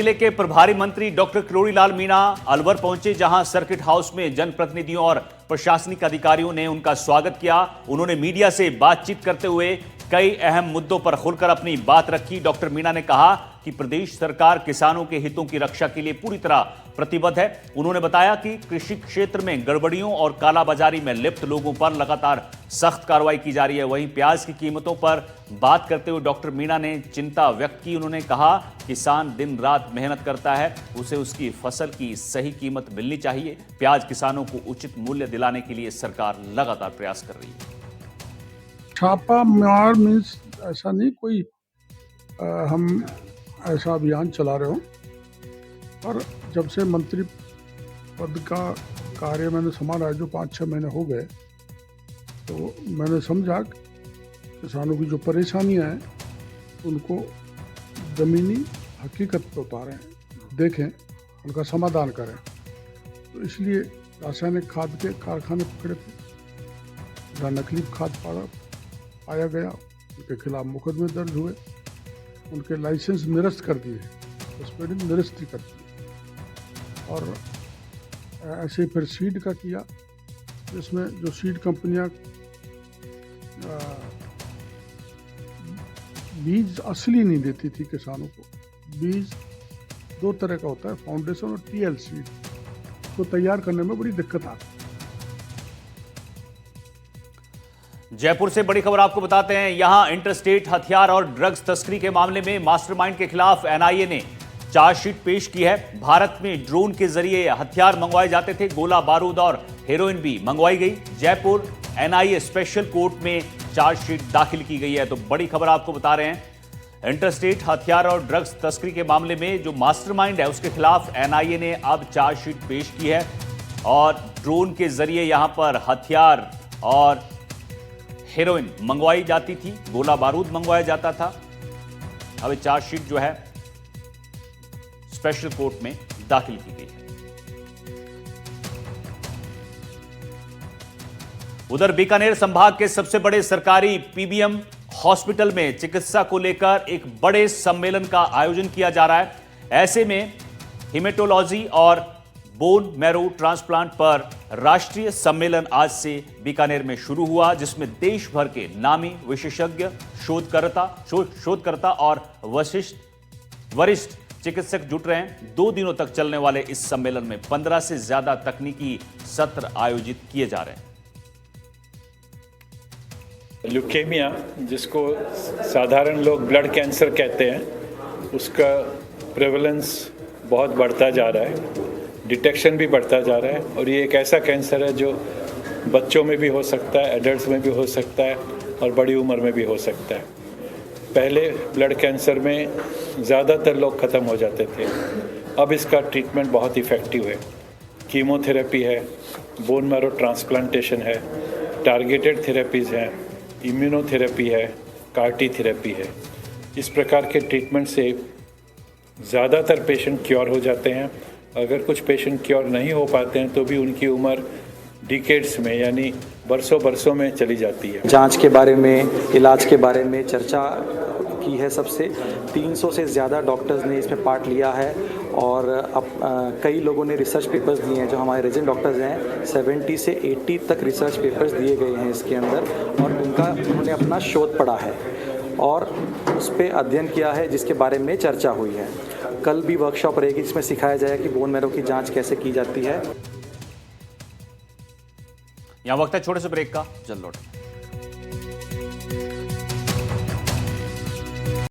जिले के प्रभारी मंत्री डॉक्टर किरोड़ीलाल मीणा अलवर पहुंचे, जहां सर्किट हाउस में जनप्रतिनिधियों और प्रशासनिक अधिकारियों ने उनका स्वागत किया। उन्होंने मीडिया से बातचीत करते हुए कई अहम मुद्दों पर खुलकर अपनी बात रखी। डॉक्टर मीणा ने कहा कि प्रदेश सरकार किसानों के हितों की रक्षा के लिए पूरी तरह प्रतिबद्ध है। उन्होंने बताया कि कृषि क्षेत्र में गड़बड़ियों और कालाबाजारी में लिप्त लोगों पर लगातार सख्त कार्रवाई की जा रही है। वहीं प्याज की कीमतों पर बात करते हुए डॉक्टर मीणा ने चिंता व्यक्त की। उन्होंने कहा किसान दिन रात मेहनत करता है, उसे उसकी फसल की सही कीमत मिलनी चाहिए। प्याज किसानों को उचित मूल्य दिलाने के लिए सरकार लगातार प्रयास कर रही है। छापा मार मीन्स ऐसा नहीं कोई हम ऐसा अभियान चला रहे हो, पर जब से मंत्री पद का कार्य मैंने संभाला है, जो 5-6 महीने हो गए, तो मैंने समझा कि किसानों की जो परेशानियां हैं उनको ज़मीनी हकीकत पर उतारें, देखें, उनका समाधान करें। तो इसलिए रासायनिक खाद के कारखाने पकड़े थे, जहाँ नकली खाद पाया गया, उनके खिलाफ मुकदमे दर्ज हुए, उनके लाइसेंस निरस्त कर दिए, सस्पेंड निरस्त कर दिए। और ऐसे फिर सीड का किया, जिसमें जो सीड कंपनियां बीज असली नहीं देती थी किसानों को। बीज 2 तरह का होता है, फाउंडेशन और टीएल सीड, को तैयार करने में बड़ी दिक्कत आती है। जयपुर से बड़ी खबर आपको बताते हैं। यहां इंटरस्टेट हथियार और ड्रग्स तस्करी के मामले में मास्टरमाइंड के खिलाफ एनआईए ने चार्जशीट पेश की है। भारत में ड्रोन के जरिए हथियार मंगवाए जाते थे, गोला बारूद और हेरोइन भी मंगवाई गई। जयपुर एनआईए स्पेशल कोर्ट में चार्जशीट दाखिल की गई है। तो बड़ी खबर आपको बता रहे हैं, इंटरस्टेट हथियार और ड्रग्स तस्करी के मामले में जो मास्टरमाइंड है उसके खिलाफ एनआईए ने अब चार्जशीट पेश की है। और ड्रोन के जरिए यहां पर हथियार और हेरोइन मंगवाई जाती थी, गोला बारूद मंगवाया जाता था। अब चार्जशीट जो है स्पेशल कोर्ट में दाखिल की गई है। उधर बीकानेर संभाग के सबसे बड़े सरकारी पीबीएम हॉस्पिटल में चिकित्सा को लेकर एक बड़े सम्मेलन का आयोजन किया जा रहा है। ऐसे में हिमेटोलॉजी और बोन मैरो ट्रांसप्लांट पर राष्ट्रीय सम्मेलन आज से बीकानेर में शुरू हुआ, जिसमें देश भर के नामी विशेषज्ञ, शोधकर्ता और वरिष्ठ चिकित्सक जुट रहे हैं। 2 दिनों तक चलने वाले इस सम्मेलन में 15 से ज्यादा तकनीकी सत्र आयोजित किए जा रहे हैं। ल्यूकेमिया, जिसको साधारण लोग ब्लड कैंसर कहते हैं, उसका प्रेवलेंस बहुत बढ़ता जा रहा है, डिटेक्शन भी बढ़ता जा रहा है। और ये एक ऐसा कैंसर है जो बच्चों में भी हो सकता है, एडल्ट्स में भी हो सकता है और बड़ी उम्र में भी हो सकता है। पहले ब्लड कैंसर में ज़्यादातर लोग ख़त्म हो जाते थे, अब इसका ट्रीटमेंट बहुत इफ़ेक्टिव है। कीमोथेरेपी है, बोन मैरो ट्रांसप्लांटेशन है, टारगेटेड थेरेपीज़ हैं, इम्यूनोथेरेपी है, कार्टी थेरेपी है। इस प्रकार के ट्रीटमेंट से ज़्यादातर पेशेंट क्योर हो जाते हैं। अगर कुछ पेशेंट क्योर नहीं हो पाते हैं तो भी उनकी उम्र डिकेड्स में, यानी बरसों में चली जाती है। जांच के बारे में, इलाज के बारे में चर्चा की है। सबसे 300 से ज़्यादा डॉक्टर्स ने इसमें पार्ट लिया है और अब कई लोगों ने रिसर्च पेपर्स दिए हैं। जो हमारे रेजिडेंट डॉक्टर्स हैं, 70 से 80 तक रिसर्च पेपर्स दिए गए हैं इसके अंदर, और उन्होंने अपना शोध पढ़ा है और उस पर अध्ययन किया है, जिसके बारे में चर्चा हुई है। कल भी वर्कशॉप रहेगी, जिसमें सिखाया जाएगा कि बोन मैरो की जांच कैसे की जाती है। यहां वक्त है छोटे से ब्रेक का, जल्द लौटें।